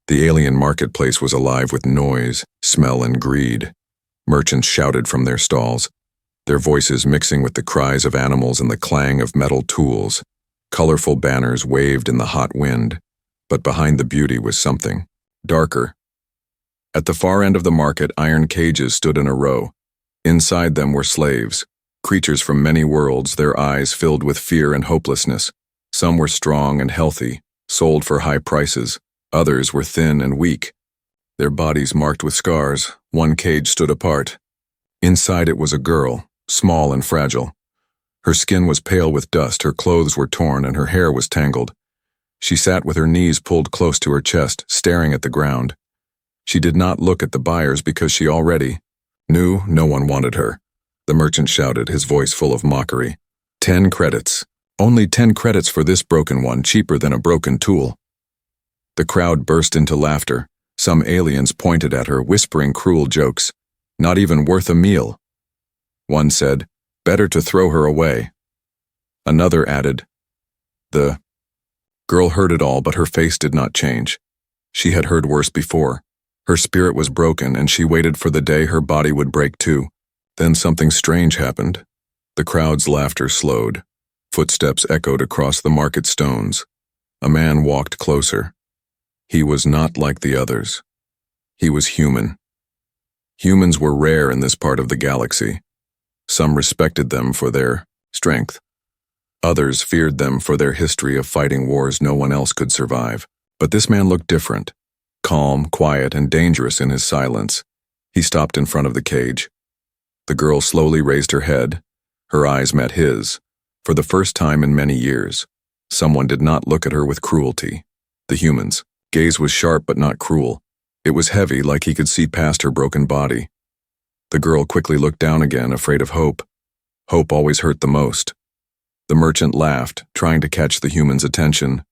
The alien marketplace was alive with noise, smell, and greed. Merchants shouted from their stalls, their voices mixing with the cries of animals and the clang of metal tools. Colorful banners waved in the hot wind, but behind the beauty was something darker. At the far end of the market, iron cages stood in a row. Inside them were slaves, creatures from many worlds, their eyes filled with fear and hopelessness. Some were strong and healthy, sold for high prices. Others were thin and weak, their bodies marked with scars. One cage stood apart. Inside it was a girl, small and fragile. Her skin was pale with dust, her clothes were torn, and her hair was tangled. She sat with her knees pulled close to her chest, staring at the ground. She did not look at the buyers because she already knew no one wanted her. The merchant shouted, his voice full of mockery. 10 credits. Only 10 credits for this broken one, cheaper than a broken tool. The crowd burst into laughter. Some aliens pointed at her, whispering cruel jokes. Not even worth a meal. One said, better to throw her away. Another added. The girl heard it all, but her face did not change. She had heard worse before. Her spirit was broken, and she waited for the day her body would break too. Then something strange happened. The crowd's laughter slowed. Footsteps echoed across the market stones. A man walked closer. He was not like the others. He was human. Humans were rare in this part of the galaxy. Some respected them for their strength. Others feared them for their history of fighting wars no one else could survive. But this man looked different. Calm, quiet, and dangerous in his silence. He stopped in front of the cage. The girl slowly raised her head. Her eyes met his. For the first time in many years, someone did not look at her with cruelty. The human's gaze was sharp but not cruel. It was heavy, like he could see past her broken body. The girl quickly looked down again, afraid of hope. Hope always hurt the most. The merchant laughed, trying to catch the human's attention.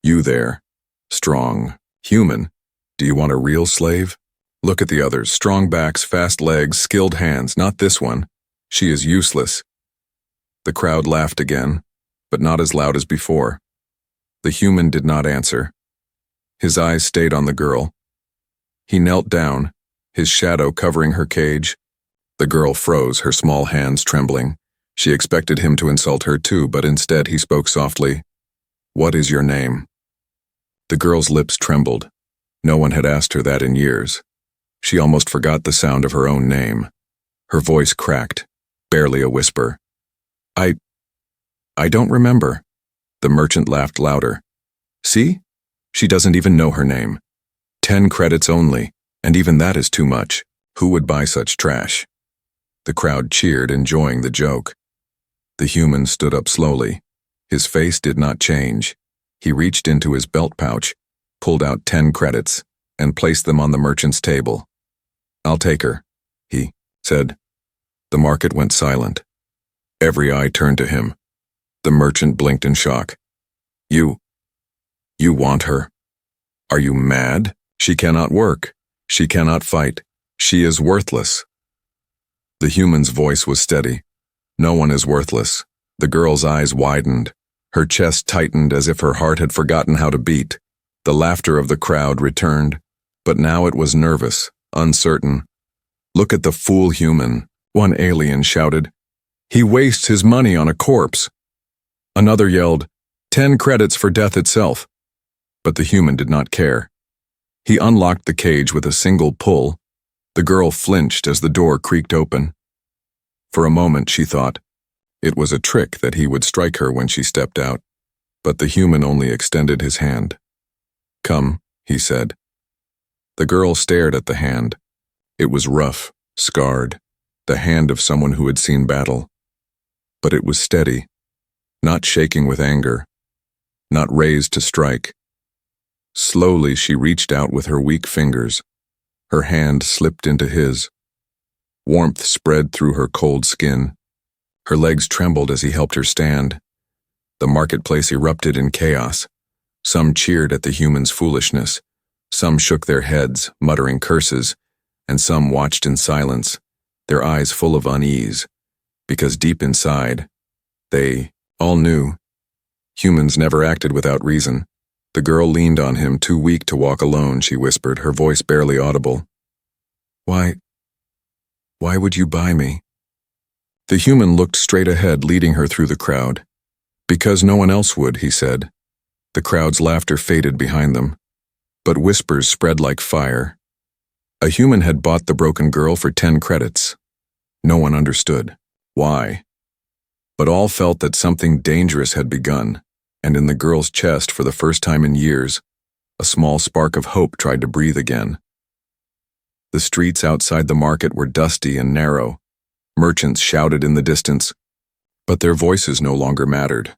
You there, strong, human, do you want a real slave? Look at the others, strong backs, fast legs, skilled hands, not this one. She is useless. The crowd laughed again, but not as loud as before. The human did not answer. His eyes stayed on the girl. He knelt down, his shadow covering her cage. The girl froze, her small hands trembling. She expected him to insult her too, but instead he spoke softly. What is your name? The girl's lips trembled. No one had asked her that in years. She almost forgot the sound of her own name. Her voice cracked, barely a whisper. I don't remember. The merchant laughed louder. See? She doesn't even know her name. 10 credits only, and even that is too much. Who would buy such trash? The crowd cheered, enjoying the joke. The human stood up slowly. His face did not change. He reached into his belt pouch, pulled out 10 credits, and placed them on the merchant's table. I'll take her, he said. The market went silent. Every eye turned to him. The merchant blinked in shock. You want her? Are you mad? She cannot work. She cannot fight. She is worthless. The human's voice was steady. No one is worthless. The girl's eyes widened. Her chest tightened as if her heart had forgotten how to beat. The laughter of the crowd returned, but now it was nervous, uncertain. Look at the fool human, one alien shouted. He wastes his money on a corpse. Another yelled, 10 credits for death itself. But the human did not care. He unlocked the cage with a single pull. The girl flinched as the door creaked open. For a moment she thought it was a trick that he would strike her when she stepped out, but the human only extended his hand. Come, he said. The girl stared at the hand. It was rough, scarred, the hand of someone who had seen battle. But it was steady, not shaking with anger, not raised to strike. Slowly she reached out with her weak fingers. Her hand slipped into his. Warmth spread through her cold skin. Her legs trembled as he helped her stand. The marketplace erupted in chaos. Some cheered at the human's foolishness. Some shook their heads, muttering curses, and some watched in silence, their eyes full of unease, because deep inside, they all knew. Humans never acted without reason. The girl leaned on him, too weak to walk alone, she whispered, her voice barely audible. Why would you buy me? The human looked straight ahead, leading her through the crowd. Because no one else would, he said. The crowd's laughter faded behind them, but whispers spread like fire. A human had bought the broken girl for 10 credits. No one understood why, but all felt that something dangerous had begun, and in the girl's chest, for the first time in years, a small spark of hope tried to breathe again. The streets outside the market were dusty and narrow. Merchants shouted in the distance, but their voices no longer mattered.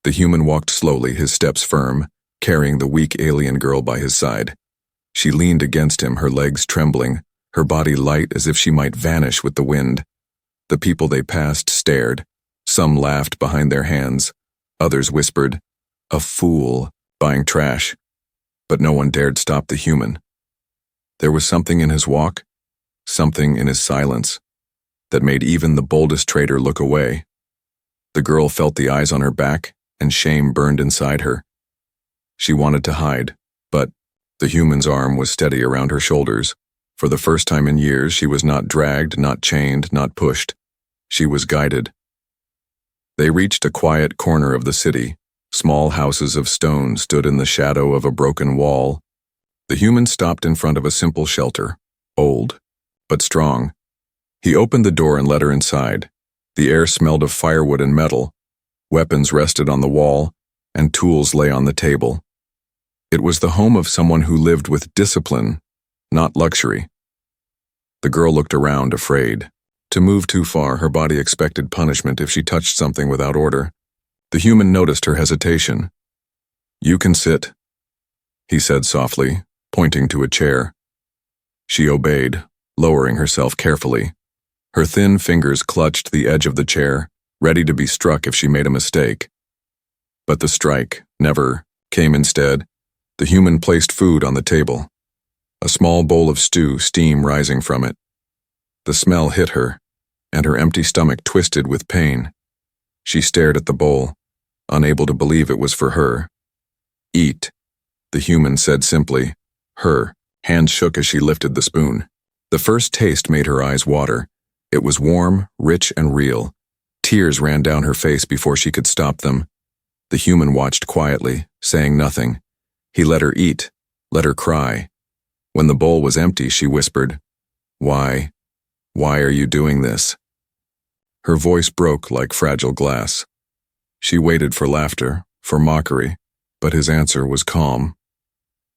The human walked slowly, his steps firm, carrying the weak alien girl by his side. She leaned against him, her legs trembling, her body light as if she might vanish with the wind. The people they passed stared. Some laughed behind their hands. Others whispered, "A fool, buying trash." But no one dared stop the human. There was something in his walk, something in his silence, that made even the boldest trader look away. The girl felt the eyes on her back, and shame burned inside her. She wanted to hide, but the human's arm was steady around her shoulders. For the first time in years, she was not dragged, not chained, not pushed. She was guided. They reached a quiet corner of the city. Small houses of stone stood in the shadow of a broken wall. The human stopped in front of a simple shelter, old, but strong. He opened the door and let her inside. The air smelled of firewood and metal. Weapons rested on the wall, and tools lay on the table. It was the home of someone who lived with discipline, not luxury. The girl looked around, afraid. To move too far, her body expected punishment if she touched something without order. The human noticed her hesitation. "You can sit," he said softly, pointing to a chair. She obeyed, lowering herself carefully. Her thin fingers clutched the edge of the chair, ready to be struck if she made a mistake. But the strike never came. Instead, the human placed food on the table. A small bowl of stew, steam rising from it. The smell hit her, and her empty stomach twisted with pain. She stared at the bowl, unable to believe it was for her. "Eat," the human said simply. Her hands shook as she lifted the spoon. The first taste made her eyes water. It was warm, rich, and real. Tears ran down her face before she could stop them. The human watched quietly, saying nothing. He let her eat, let her cry. When the bowl was empty, she whispered, Why are you doing this?" Her voice broke like fragile glass. She waited for laughter, for mockery, but his answer was calm.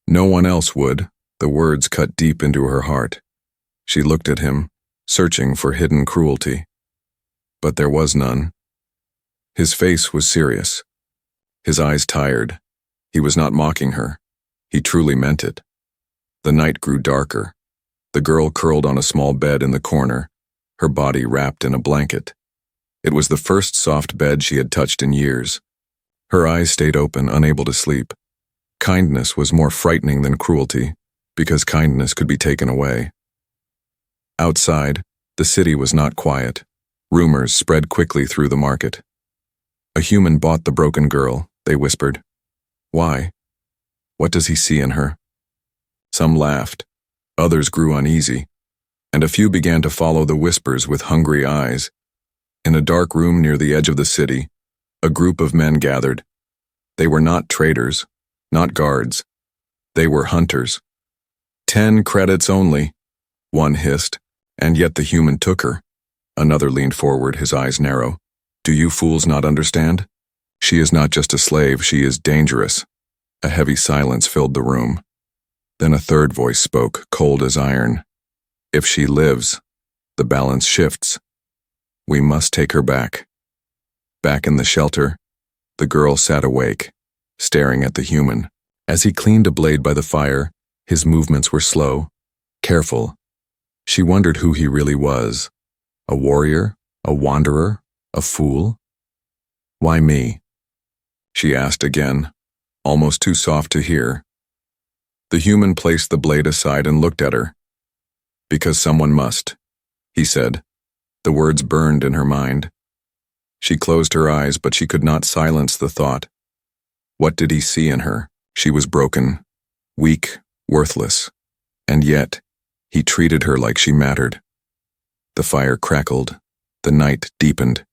No one else would. The words cut deep into her heart. She looked at him, searching for hidden cruelty. But there was none. His face was serious, his eyes tired. He was not mocking her. He truly meant it. The night grew darker. The girl curled on a small bed in the corner, her body wrapped in a blanket. It was the first soft bed she had touched in years. Her eyes stayed open, unable to sleep. Kindness was more frightening than cruelty, because kindness could be taken away. Outside, the city was not quiet. Rumors spread quickly through the market. "A human bought the broken girl," they whispered. "Why? What does he see in her?" Some laughed, others grew uneasy, and a few began to follow the whispers with hungry eyes. In a dark room near the edge of the city, a group of men gathered. They were not traders, not guards. They were hunters. 10 credits only, one hissed, and yet the human took her. Another leaned forward, his eyes narrow. "Do you fools not understand? She is not just a slave, she is dangerous." A heavy silence filled the room. Then a third voice spoke, cold as iron. "If she lives, the balance shifts. We must take her back." Back in the shelter, the girl sat awake, staring at the human. As he cleaned a blade by the fire, his movements were slow, careful. She wondered who he really was. A warrior? A wanderer? A fool? "Why me?" she asked again, almost too soft to hear. The human placed the blade aside and looked at her. "Because someone must," he said. The words burned in her mind. She closed her eyes, but she could not silence the thought. What did he see in her? She was broken, weak, worthless, and yet he treated her like she mattered. The fire crackled, the night deepened.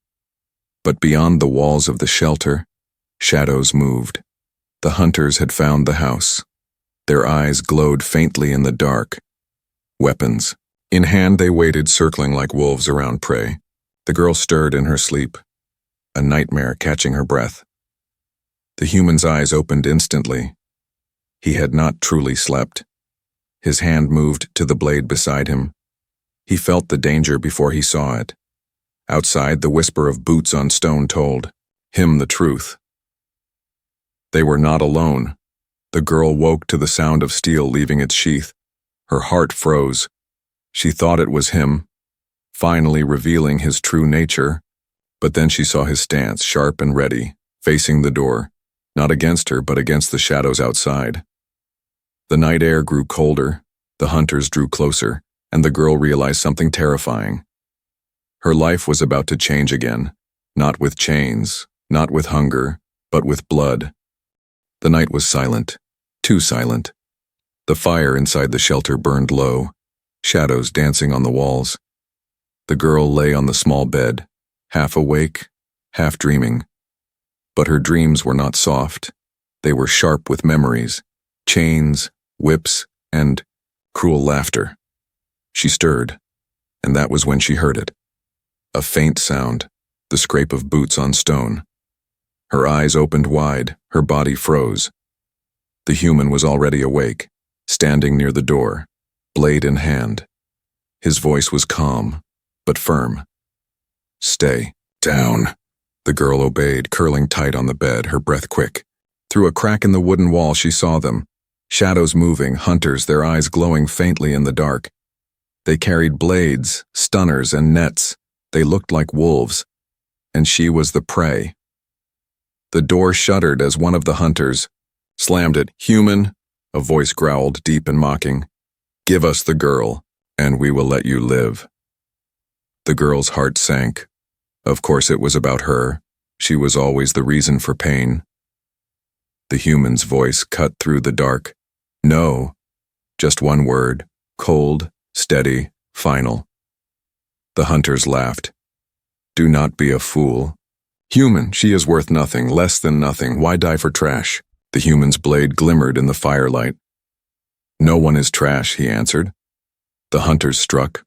But beyond the walls of the shelter, shadows moved. The hunters had found the house. Their eyes glowed faintly in the dark. Weapons. In hand they waited, circling like wolves around prey. The girl stirred in her sleep, a nightmare catching her breath. The human's eyes opened instantly. He had not truly slept. His hand moved to the blade beside him. He felt the danger before he saw it. Outside, the whisper of boots on stone told him the truth. They were not alone. The girl woke to the sound of steel leaving its sheath. Her heart froze. She thought it was him, finally revealing his true nature, but then she saw his stance, sharp and ready, facing the door, not against her but against the shadows outside. The night air grew colder, the hunters drew closer, and the girl realized something terrifying. Her life was about to change again, not with chains, not with hunger, but with blood. The night was silent, too silent. The fire inside the shelter burned low, shadows dancing on the walls. The girl lay on the small bed, half awake, half dreaming. But her dreams were not soft. They were sharp with memories, chains, whips, and cruel laughter. She stirred, and that was when she heard it. A faint sound, the scrape of boots on stone. Her eyes opened wide, her body froze. The human was already awake, standing near the door, blade in hand. His voice was calm, but firm. "Stay down." The girl obeyed, curling tight on the bed, her breath quick. Through a crack in the wooden wall she saw them, shadows moving, hunters, their eyes glowing faintly in the dark. They carried blades, stunners, and nets. They looked like wolves, and she was the prey. The door shuddered as one of the hunters slammed it. "Human," a voice growled, deep and mocking, "give us the girl, and we will let you live." The girl's heart sank. Of course it was about her. She was always the reason for pain. The human's voice cut through the dark. "No." Just one word, cold, steady, final. The hunters laughed. "Do not be a fool. Human, she is worth nothing, less than nothing. Why die for trash?" The human's blade glimmered in the firelight. "No one is trash," he answered. The hunters struck.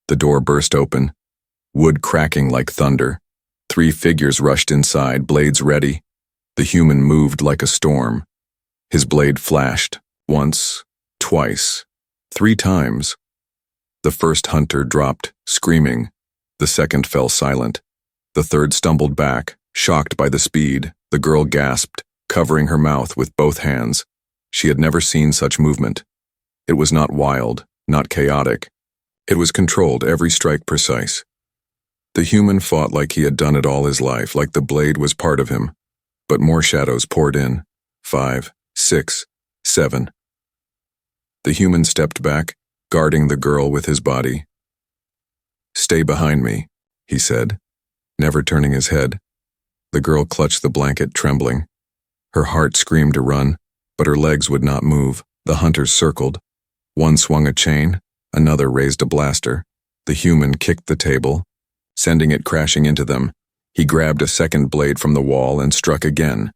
The door burst open, wood cracking like thunder. 3 figures rushed inside, blades ready. The human moved like a storm. His blade flashed, once, twice, 3 times. The first hunter dropped, screaming. The second fell silent. The third stumbled back, shocked by the speed. The girl gasped, covering her mouth with both hands. She had never seen such movement. It was not wild, not chaotic. It was controlled, every strike precise. The human fought like he had done it all his life, like the blade was part of him. But more shadows poured in. 5, 6, 7. The human stepped back, guarding the girl with his body. "Stay behind me," he said, never turning his head. The girl clutched the blanket, trembling. Her heart screamed to run, but her legs would not move. The hunters circled. One swung a chain, another raised a blaster. The human kicked the table, sending it crashing into them. He grabbed a second blade from the wall and struck again.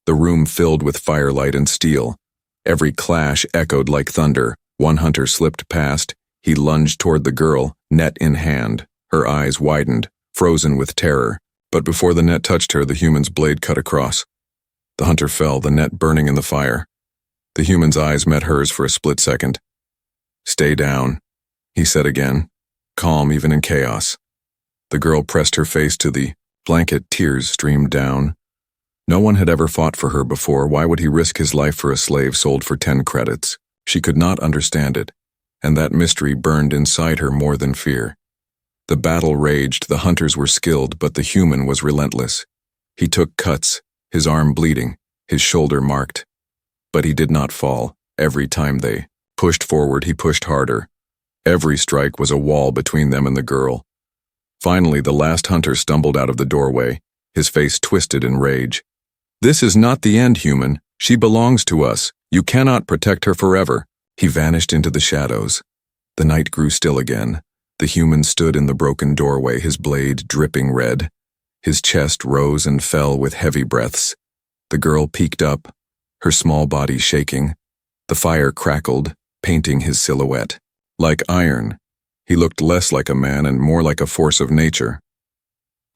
The room filled with firelight and steel. Every clash echoed like thunder. One hunter slipped past. He lunged toward the girl, net in hand. Her eyes widened, frozen with terror. But before the net touched her, the human's blade cut across. The hunter fell, the net burning in the fire. The human's eyes met hers for a split second. "Stay down," he said again, calm even in chaos. The girl pressed her face to the blanket, tears streamed down. No one had ever fought for her before. Why would he risk his life for a slave sold for 10 credits? She could not understand it, and that mystery burned inside her more than fear. The battle raged, the hunters were skilled, but the human was relentless. He took cuts, his arm bleeding, his shoulder marked. But he did not fall. Every time they pushed forward, he pushed harder. Every strike was a wall between them and the girl. Finally, the last hunter stumbled out of the doorway, his face twisted in rage. "This is not the end, human. She belongs to us. You cannot protect her forever." He vanished into the shadows. The night grew still again. The human stood in the broken doorway, his blade dripping red. His chest rose and fell with heavy breaths. The girl peeked up, her small body shaking. The fire crackled, painting his silhouette. Like iron, he looked less like a man and more like a force of nature.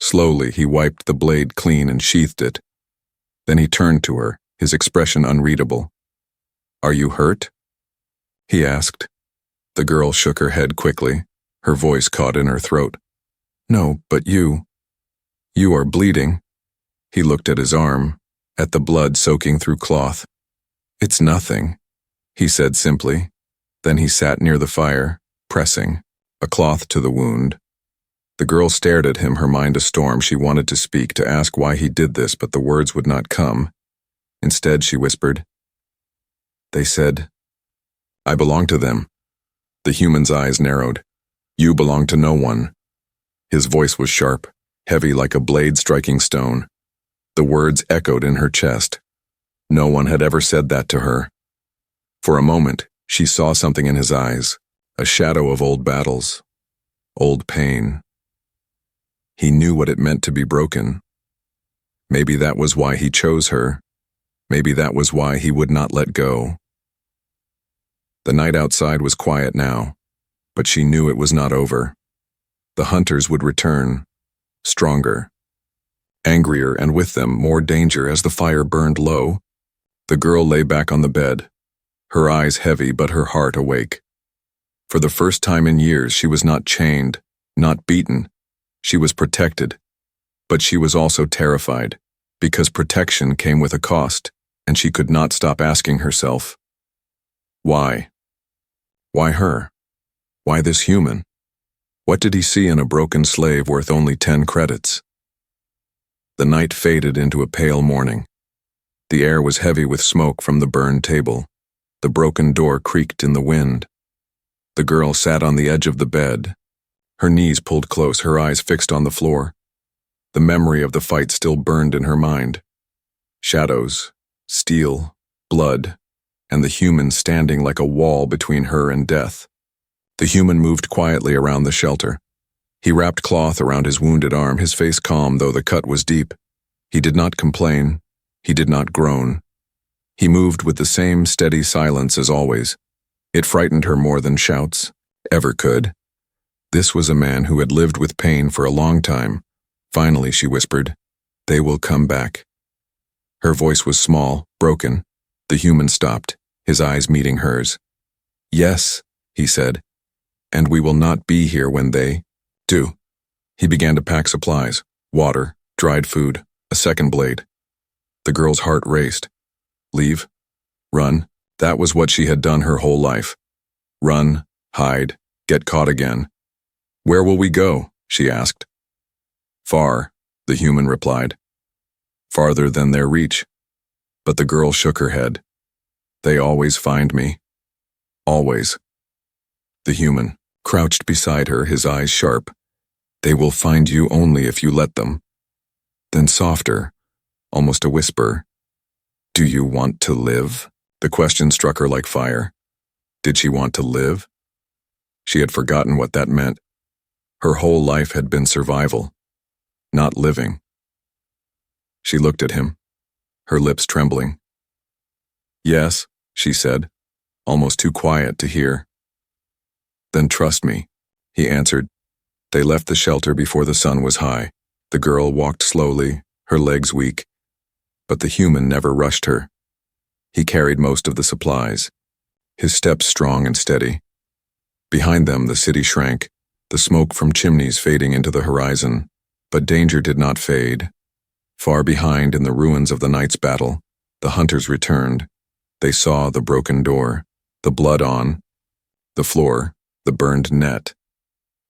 Slowly, he wiped the blade clean and sheathed it. Then he turned to her, his expression unreadable. "Are you hurt?" he asked. The girl shook her head quickly, her voice caught in her throat. "No, but you are bleeding." He looked at his arm, at the blood soaking through cloth. "It's nothing," he said simply. Then he sat near the fire, pressing a cloth to the wound. The girl stared at him, her mind a storm. She wanted to speak, to ask why he did this, but the words would not come. Instead, she whispered, "They said, I belong to them." The human's eyes narrowed. "You belong to no one." His voice was sharp, heavy like a blade striking stone. The words echoed in her chest. No one had ever said that to her. For a moment, she saw something in his eyes, a shadow of old battles, old pain. He knew what it meant to be broken. Maybe that was why he chose her. Maybe that was why he would not let go. The night outside was quiet now, but she knew it was not over. The hunters would return, stronger, angrier, and with them more danger as the fire burned low. The girl lay back on the bed, her eyes heavy but her heart awake. For the first time in years, she was not chained, not beaten. She was protected, but she was also terrified, because protection came with a cost, and she could not stop asking herself, why? Why her? Why this human? What did he see in a broken slave worth only 10 credits? The night faded into a pale morning. The air was heavy with smoke from the burned table. The broken door creaked in the wind. The girl sat on the edge of the bed, her knees pulled close, her eyes fixed on the floor. The memory of the fight still burned in her mind. Shadows, steel, blood, and the human standing like a wall between her and death. The human moved quietly around the shelter. He wrapped cloth around his wounded arm, his face calm though the cut was deep. He did not complain. He did not groan. He moved with the same steady silence as always. It frightened her more than shouts ever could. This was a man who had lived with pain for a long time. Finally, she whispered, "They will come back." Her voice was small, broken. The human stopped, his eyes meeting hers. "Yes," he said, "and we will not be here when they do." He began to pack supplies, water, dried food, a second blade. The girl's heart raced. Leave? Run? That was what she had done her whole life. Run, hide, get caught again. "Where will we go?" she asked. "Far," the human replied. "Farther than their reach." But the girl shook her head. "They always find me. Always." The human crouched beside her, his eyes sharp. "They will find you only if you let them." Then softer, almost a whisper, "Do you want to live?" The question struck her like fire. Did she want to live? She had forgotten what that meant. Her whole life had been survival, not living. She looked at him, her lips trembling. "Yes," she said, almost too quiet to hear. "Then trust me," he answered. They left the shelter before the sun was high. The girl walked slowly, her legs weak, but the human never rushed her. He carried most of the supplies, his steps strong and steady. Behind them, the city shrank, the smoke from chimneys fading into the horizon, but danger did not fade. Far behind, in the ruins of the night's battle, the hunters returned. They saw the broken door, the blood on the floor, the burned net.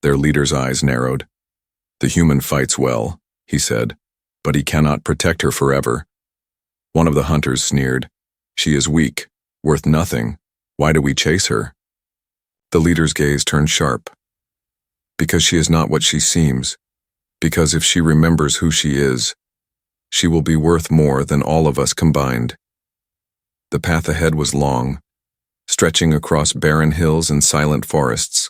Their leader's eyes narrowed. "The human fights well," he said, "but he cannot protect her forever." One of the hunters sneered. "She is weak, worth nothing. Why do we chase her?" The leader's gaze turned sharp. "Because she is not what she seems. Because if she remembers who she is, she will be worth more than all of us combined." The path ahead was long, stretching across barren hills and silent forests.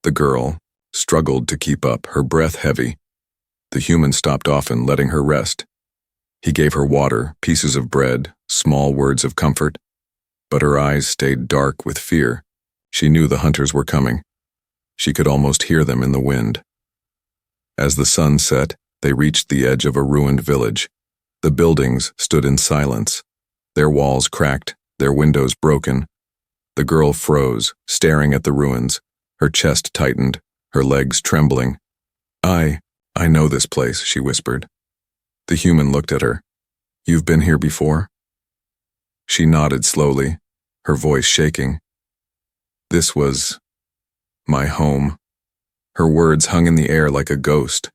The girl struggled to keep up, her breath heavy. The human stopped often, letting her rest. He gave her water, pieces of bread, small words of comfort, but her eyes stayed dark with fear. She knew the hunters were coming. She could almost hear them in the wind. As the sun set, they reached the edge of a ruined village. The buildings stood in silence, their walls cracked, their windows broken. The girl froze, staring at the ruins, her chest tightened, her legs trembling. I know this place," she whispered. The human looked at her. "You've been here before?" She nodded slowly, her voice shaking. "This was my home." Her words hung in the air like a ghost.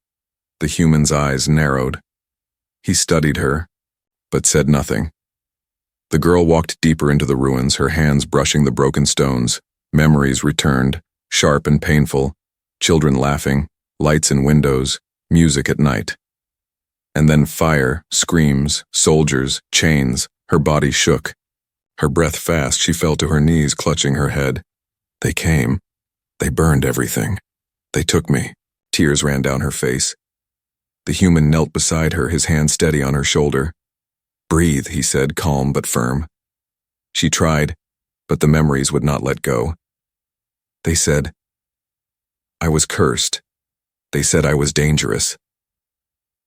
The human's eyes narrowed. He studied her, but said nothing. The girl walked deeper into the ruins, her hands brushing the broken stones. Memories returned, sharp and painful. Children laughing, lights in windows, music at night. And then fire, screams, soldiers, chains. Her body shook. Her breath fast, she fell to her knees, clutching her head. They came. They burned everything. They took me. Tears ran down her face. The human knelt beside her, his hand steady on her shoulder. "Breathe," he said, calm but firm. She tried, but the memories would not let go. They said I was cursed. They said I was dangerous.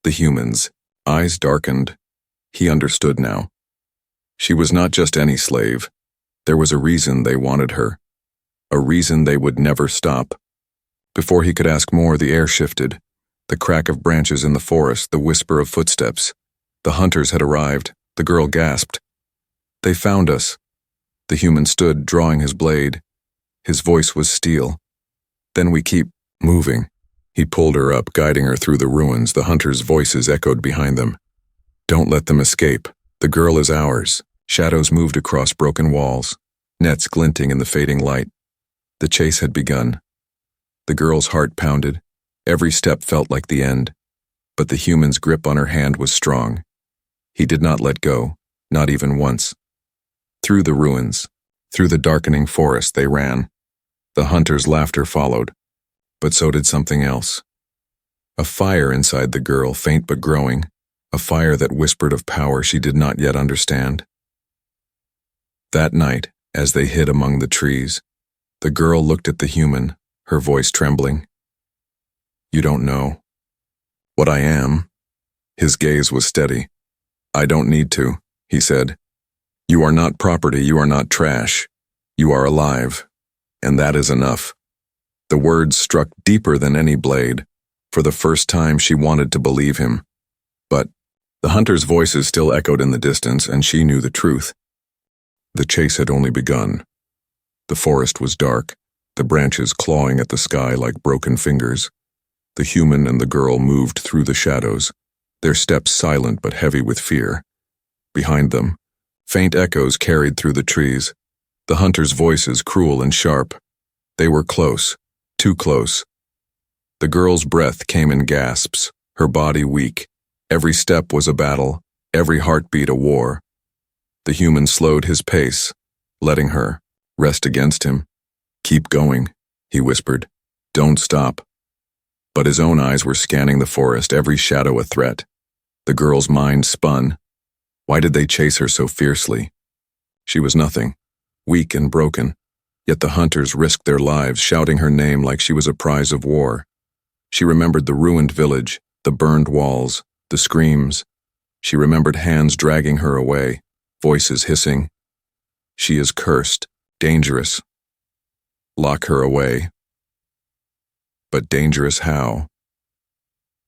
The human's eyes darkened. He understood now. She was not just any slave. There was a reason they wanted her. A reason they would never stop. Before he could ask more, the air shifted. The crack of branches in the forest, the whisper of footsteps. The hunters had arrived. The girl gasped. "They found us." The human stood, drawing his blade. His voice was steel. "Then we keep moving." He pulled her up, guiding her through the ruins. The hunters' voices echoed behind them. "Don't let them escape. The girl is ours." Shadows moved across broken walls, nets glinting in the fading light. The chase had begun. The girl's heart pounded. Every step felt like the end. But the human's grip on her hand was strong. He did not let go, not even once. Through the ruins, through the darkening forest they ran. The hunters' laughter followed. But so did something else. A fire inside the girl, faint but growing. A fire that whispered of power she did not yet understand. That night, as they hid among the trees, the girl looked at the human, her voice trembling. "You don't know what I am." His gaze was steady. "I don't need to," he said. "You are not property, you are not trash. You are alive, and that is enough." The words struck deeper than any blade. For the first time she wanted to believe him. But the hunters' voices still echoed in the distance, and she knew the truth. The chase had only begun. The forest was dark, the branches clawing at the sky like broken fingers. The human and the girl moved through the shadows, their steps silent but heavy with fear. Behind them, faint echoes carried through the trees, the hunters' voices cruel and sharp. They were close, too close. The girl's breath came in gasps, her body weak. Every step was a battle, every heartbeat a war. The human slowed his pace, letting her rest against him. "Keep going," he whispered. "Don't stop." But his own eyes were scanning the forest, every shadow a threat. The girl's mind spun. Why did they chase her so fiercely? She was nothing, weak and broken. Yet the hunters risked their lives, shouting her name like she was a prize of war. She remembered the ruined village, the burned walls, the screams. She remembered hands dragging her away, voices hissing. "She is cursed, dangerous. Lock her away." But dangerous how?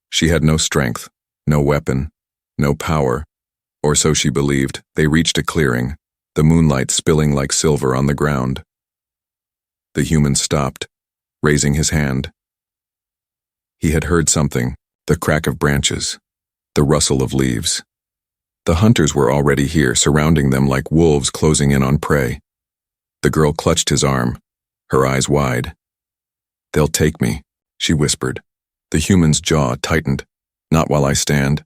She had no strength, no weapon, no power, or so she believed. They reached a clearing, the moonlight spilling like silver on the ground. The human stopped, raising his hand. He had heard something, the crack of branches, the rustle of leaves. The hunters were already here, surrounding them like wolves closing in on prey. The girl clutched his arm, her eyes wide. "They'll take me," she whispered. The human's jaw tightened. "Not while I stand."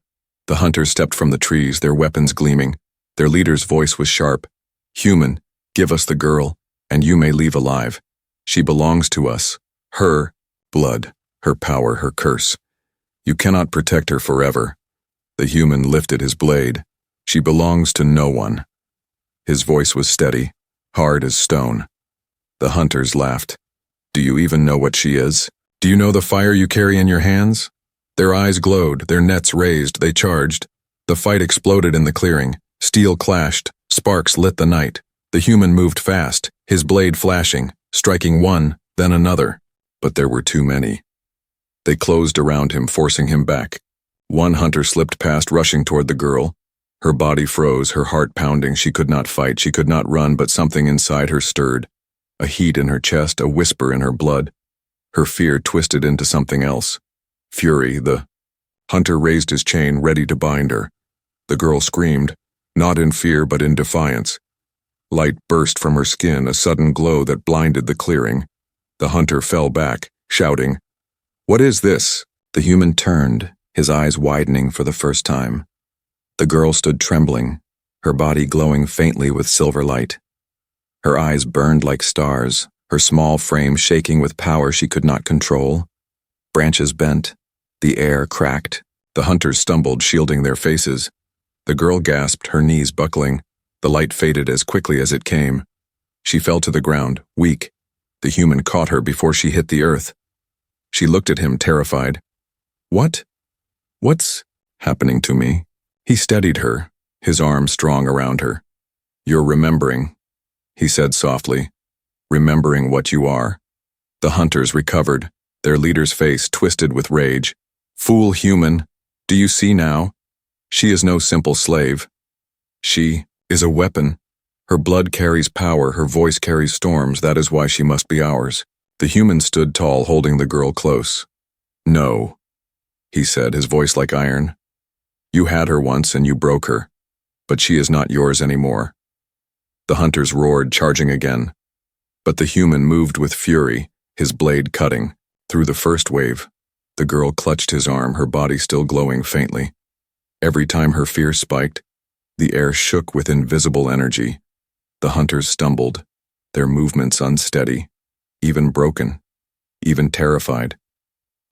The hunters stepped from the trees, their weapons gleaming. Their leader's voice was sharp. "Human, give us the girl, and you may leave alive. She belongs to us. Her blood, her power, her curse. You cannot protect her forever." The human lifted his blade. "She belongs to no one." His voice was steady, hard as stone. The hunters laughed. "Do you even know what she is? Do you know the fire you carry in your hands?" Their eyes glowed, their nets raised, they charged. The fight exploded in the clearing. Steel clashed, sparks lit the night. The human moved fast, his blade flashing, striking one, then another. But there were too many. They closed around him, forcing him back. One hunter slipped past, rushing toward the girl. Her body froze, her heart pounding. She could not fight, she could not run, but something inside her stirred. A heat in her chest, a whisper in her blood. Her fear twisted into something else. Fury. The hunter raised his chain, ready to bind her. The girl screamed, not in fear but in defiance. Light burst from her skin, a sudden glow that blinded the clearing. The hunter fell back, shouting, "What is this?" The human turned, his eyes widening for the first time. The girl stood trembling, her body glowing faintly with silver light. Her eyes burned like stars, her small frame shaking with power she could not control. Branches bent, the air cracked. The hunters stumbled, shielding their faces. The girl gasped, her knees buckling. The light faded as quickly as it came. She fell to the ground, weak. The human caught her before she hit the earth. She looked at him, terrified. What's happening to me?" He steadied her, his arm strong around her. "You're remembering," he said softly. "Remembering what you are." The hunters recovered, their leader's face twisted with rage. "Fool human, do you see now? She is no simple slave. She is a weapon. Her blood carries power, her voice carries storms, that is why she must be ours." The human stood tall, holding the girl close. "No," he said, his voice like iron. "You had her once and you broke her, but she is not yours anymore." The hunters roared, charging again. But the human moved with fury, his blade cutting. Through the first wave, the girl clutched his arm, her body still glowing faintly. Every time her fear spiked, the air shook with invisible energy. The hunters stumbled, their movements unsteady, even broken, even terrified.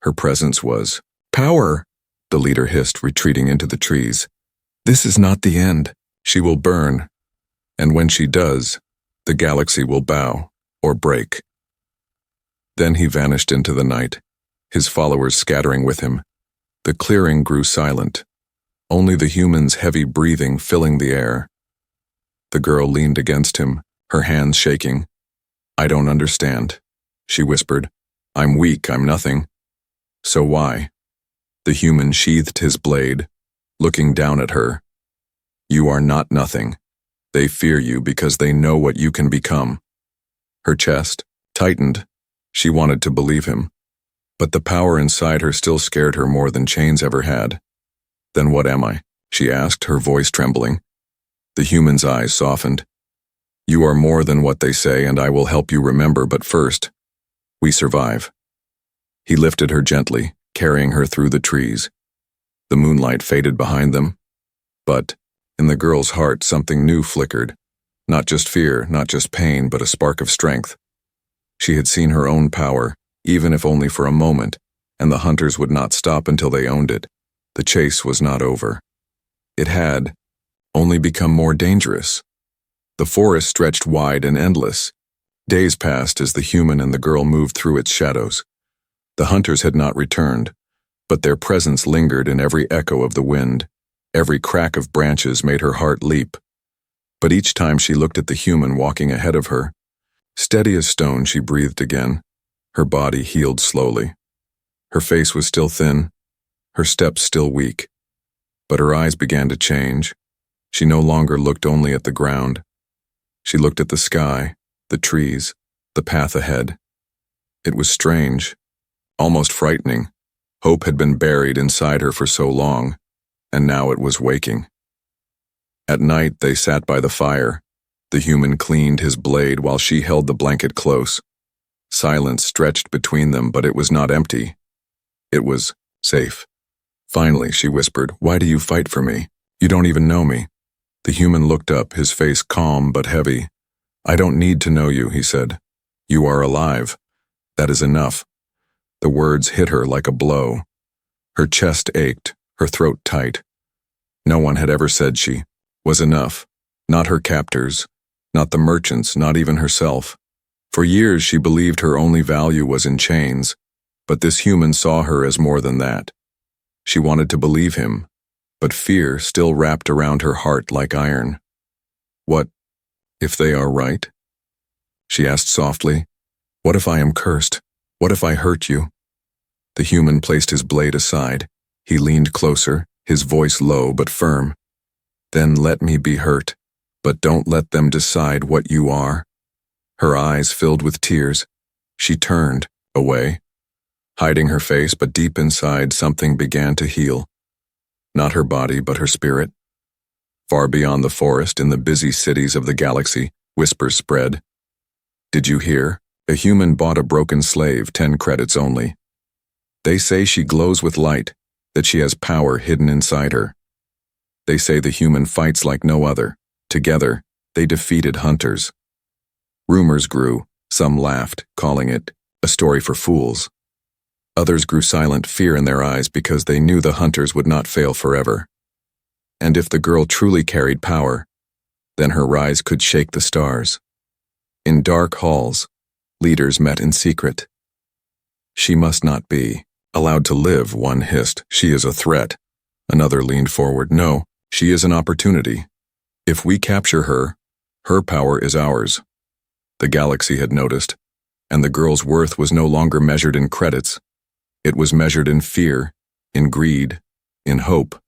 Her presence was power, the leader hissed, retreating into the trees. "This is not the end. She will burn. And when she does, the galaxy will bow or break." Then he vanished into the night, his followers scattering with him. The clearing grew silent, only the human's heavy breathing filling the air. The girl leaned against him, her hands shaking. "I don't understand," she whispered. "I'm weak, I'm nothing." "So why?" The human sheathed his blade, looking down at her. "You are not nothing. They fear you because they know what you can become." Her chest tightened. She wanted to believe him, but the power inside her still scared her more than chains ever had. "Then what am I?" she asked, her voice trembling. The human's eyes softened. "You are more than what they say, and I will help you remember, but first, we survive." He lifted her gently, carrying her through the trees. The moonlight faded behind them, but in the girl's heart something new flickered. Not just fear, not just pain, but a spark of strength. She had seen her own power, even if only for a moment, and the hunters would not stop until they owned it. The chase was not over. It had only become more dangerous. The forest stretched wide and endless. Days passed as the human and the girl moved through its shadows. The hunters had not returned, but their presence lingered in every echo of the wind. Every crack of branches made her heart leap. But each time she looked at the human walking ahead of her, steady as stone, she breathed again. Her body healed slowly. Her face was still thin, her steps still weak. But her eyes began to change. She no longer looked only at the ground. She looked at the sky, the trees, the path ahead. It was strange, almost frightening. Hope had been buried inside her for so long, and now it was waking. At night they sat by the fire. The human cleaned his blade while she held the blanket close. Silence stretched between them, but it was not empty. It was safe. Finally, she whispered, "Why do you fight for me? You don't even know me." The human looked up, his face calm but heavy. "I don't need to know you," he said. "You are alive. That is enough." The words hit her like a blow. Her chest ached, her throat tight. No one had ever said she was enough. Not her captors, not the merchants, not even herself. For years she believed her only value was in chains, but this human saw her as more than that. She wanted to believe him, but fear still wrapped around her heart like iron. "What if they are right?" she asked softly. "What if I am cursed? What if I hurt you?" The human placed his blade aside. He leaned closer, his voice low but firm. "Then let me be hurt, but don't let them decide what you are." Her eyes filled with tears. She turned away, hiding her face, but deep inside something began to heal. Not her body, but her spirit. Far beyond the forest, in the busy cities of the galaxy, whispers spread. "Did you hear? A human bought a broken slave, 10 credits only. They say she glows with light, that she has power hidden inside her. They say the human fights like no other. Together, they defeated hunters." Rumors grew. Some laughed, calling it a story for fools. Others grew silent, fear in their eyes, because they knew the hunters would not fail forever. And if the girl truly carried power, then her rise could shake the stars. In dark halls, leaders met in secret. "She must not be allowed to live," one hissed. "She is a threat." Another leaned forward. "No, she is an opportunity. If we capture her, her power is ours." The galaxy had noticed, and the girl's worth was no longer measured in credits. It was measured in fear, in greed, in hope.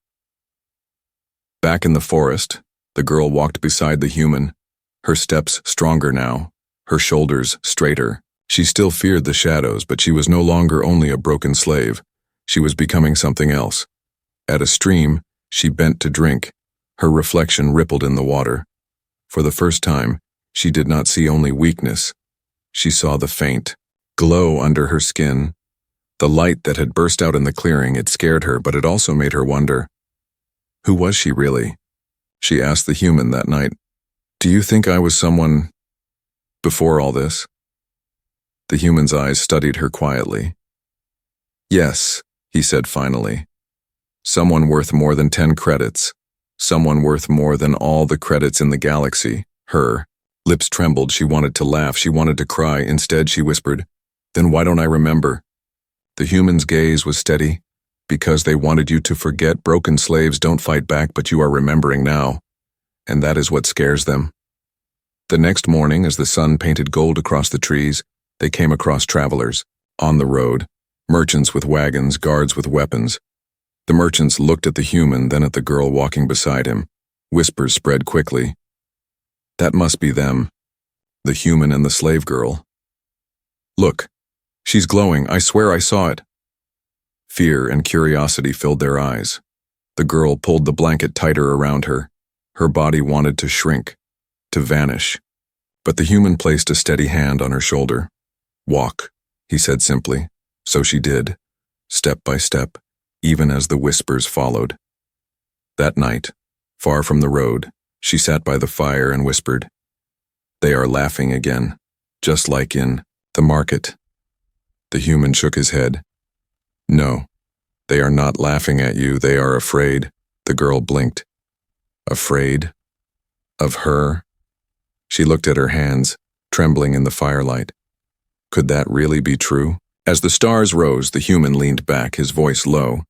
Back in the forest, the girl walked beside the human, her steps stronger now, her shoulders straighter. She still feared the shadows, but she was no longer only a broken slave. She was becoming something else. At a stream, she bent to drink. Her reflection rippled in the water. For the first time, she did not see only weakness. She saw the faint glow under her skin. The light that had burst out in the clearing. It scared her, but it also made her wonder. Who was she really? She asked the human that night. "Do you think I was someone before all this?" The human's eyes studied her quietly. "Yes," he said finally. "Someone worth more than 10 credits. Someone worth more than all the credits in the galaxy." Her lips trembled. She wanted to laugh. She wanted to cry. Instead, she whispered, "Then why don't I remember?" The human's gaze was steady. "Because they wanted you to forget. Broken slaves don't fight back, but you are remembering now. And that is what scares them." The next morning, as the sun painted gold across the trees, they came across travelers, on the road, merchants with wagons, guards with weapons. The merchants looked at the human, then at the girl walking beside him. Whispers spread quickly. "That must be them. The human and the slave girl. Look, she's glowing. I swear I saw it." Fear and curiosity filled their eyes. The girl pulled the blanket tighter around her. Her body wanted to shrink, to vanish. But the human placed a steady hand on her shoulder. "Walk," he said simply. So she did, step by step, even as the whispers followed. That night, far from the road, she sat by the fire and whispered, "They are laughing again, just like in the market." The human shook his head. "No, they are not laughing at you. They are afraid." The girl blinked. "Afraid? Of her?" She looked at her hands, trembling in the firelight. Could that really be true? As the stars rose, the human leaned back, his voice low.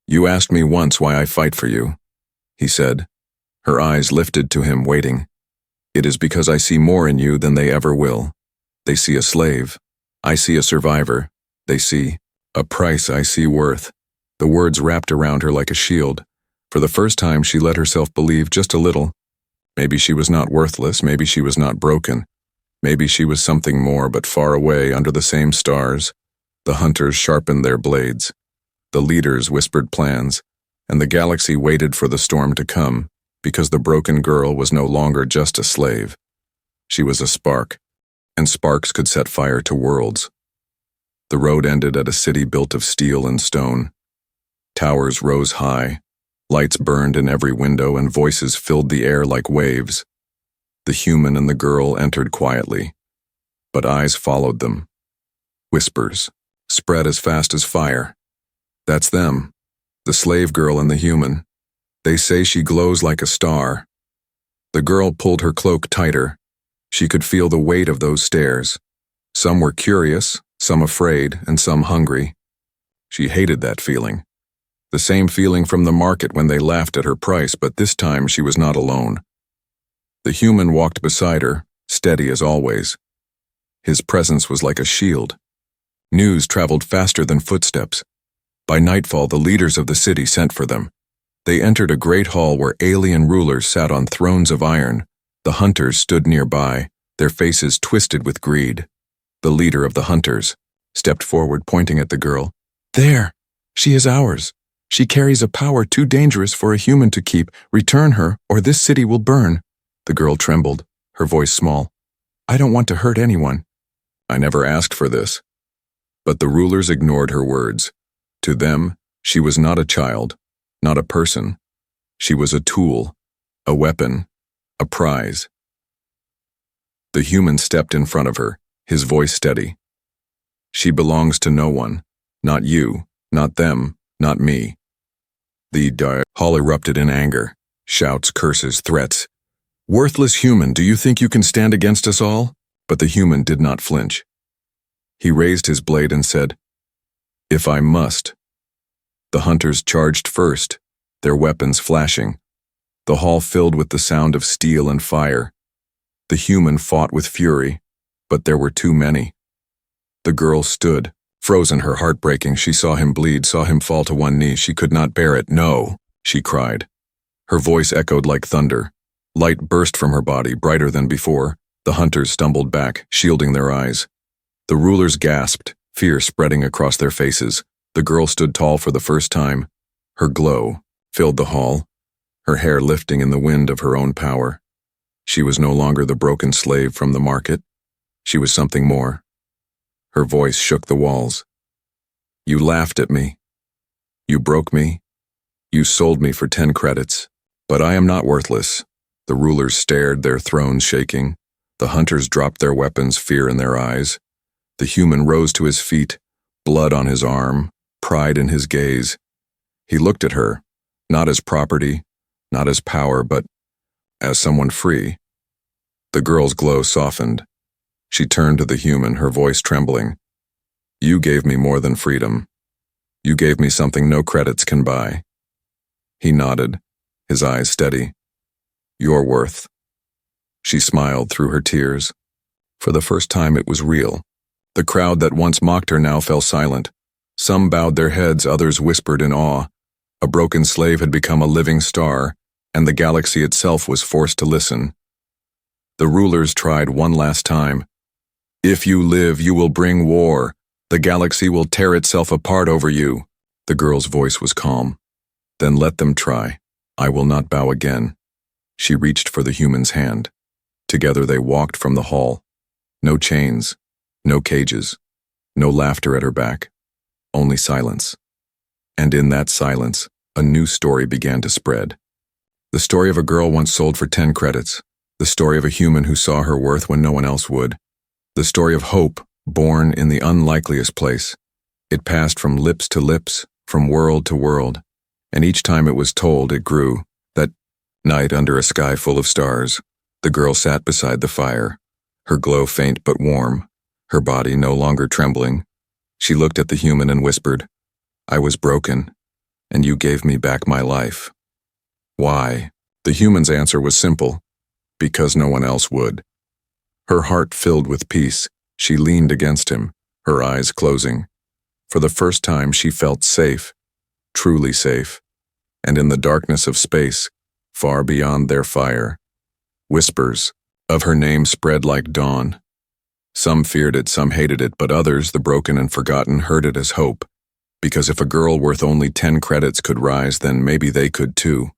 "You asked me once why I fight for you," he said. Her eyes lifted to him, waiting. "It is because I see more in you than they ever will. They see a slave. I see a survivor. They see a price I see worth." The words wrapped around her like a shield. For the first time, she let herself believe just a little. Maybe she was not worthless, maybe she was not broken. Maybe she was something more, but far away under the same stars. The hunters sharpened their blades. The leaders whispered plans, and the galaxy waited for the storm to come, because the broken girl was no longer just a slave. She was a spark, and sparks could set fire to worlds. The road ended at a city built of steel and stone. Towers rose high, Lights burned in every window and voices filled the air like waves. The human and the girl entered quietly, but eyes followed them. Whispers spread as fast as fire. That's them, the slave girl and the human. They say she glows like a star. The girl pulled her cloak tighter. She could feel the weight of those stares. Some were curious, some afraid, and some hungry. She hated that feeling. The same feeling from the market when they laughed at her price, but this time she was not alone. The human walked beside her, steady as always. His presence was like a shield. News traveled faster than footsteps. By nightfall, the leaders of the city sent for them. They entered a great hall where alien rulers sat on thrones of iron. The hunters stood nearby, their faces twisted with greed. The leader of the hunters stepped forward, pointing at the girl. There! She is ours. She carries a power too dangerous for a human to keep. Return her, or this city will burn. The girl trembled, her voice small. I don't want to hurt anyone. I never asked for this. But the rulers ignored her words. To them, she was not a child, not a person. She was a tool, a weapon, a prize. The human stepped in front of her, his voice steady. She belongs to no one, not you, not them, not me. The hall erupted in anger, shouts, curses, threats. Worthless human, do you think you can stand against us all? But the human did not flinch. He raised his blade and said, If I must. The hunters charged first, their weapons flashing. The hall filled with the sound of steel and fire. The human fought with fury, but there were too many. The girl stood, frozen, her heart breaking. She saw him bleed, saw him fall to one knee. She could not bear it. No, she cried. Her voice echoed like thunder. Light burst from her body, brighter than before. The hunters stumbled back, shielding their eyes. The rulers gasped, fear spreading across their faces. The girl stood tall for the first time. Her glow filled the hall, her hair lifting in the wind of her own power. She was no longer the broken slave from the market. She was something more. Her voice shook the walls. You laughed at me. You broke me. You sold me for 10 credits. But I am not worthless. The rulers stared, their thrones shaking. The hunters dropped their weapons, fear in their eyes. The human rose to his feet, blood on his arm, pride in his gaze. He looked at her, not as property, not as power, but as someone free. The girl's glow softened. She turned to the human, her voice trembling. You gave me more than freedom. You gave me something no credits can buy. He nodded, his eyes steady. Your worth. She smiled through her tears. For the first time it was real. The crowd that once mocked her now fell silent. Some bowed their heads, others whispered in awe. A broken slave had become a living star, and the galaxy itself was forced to listen. The rulers tried one last time. If you live, you will bring war. The galaxy will tear itself apart over you. The girl's voice was calm. Then let them try. I will not bow again. She reached for the human's hand. Together they walked from the hall. No chains, no cages, no laughter at her back, only silence. And in that silence, a new story began to spread. The story of a girl once sold for 10 credits. The story of a human who saw her worth when no one else would. The story of hope, born in the unlikeliest place. It passed from lips to lips, from world to world, and each time it was told, it grew. That night, under a sky full of stars, the girl sat beside the fire, her glow faint but warm, her body no longer trembling. She looked at the human and whispered, I was broken, and you gave me back my life. Why? The human's answer was simple. Because no one else would. Her heart filled with peace, she leaned against him, her eyes closing. For the first time she felt safe, truly safe, and in the darkness of space, far beyond their fire, whispers of her name spread like dawn. Some feared it, some hated it, but others, the broken and forgotten, heard it as hope. Because if a girl worth only 10 credits could rise, then maybe they could too.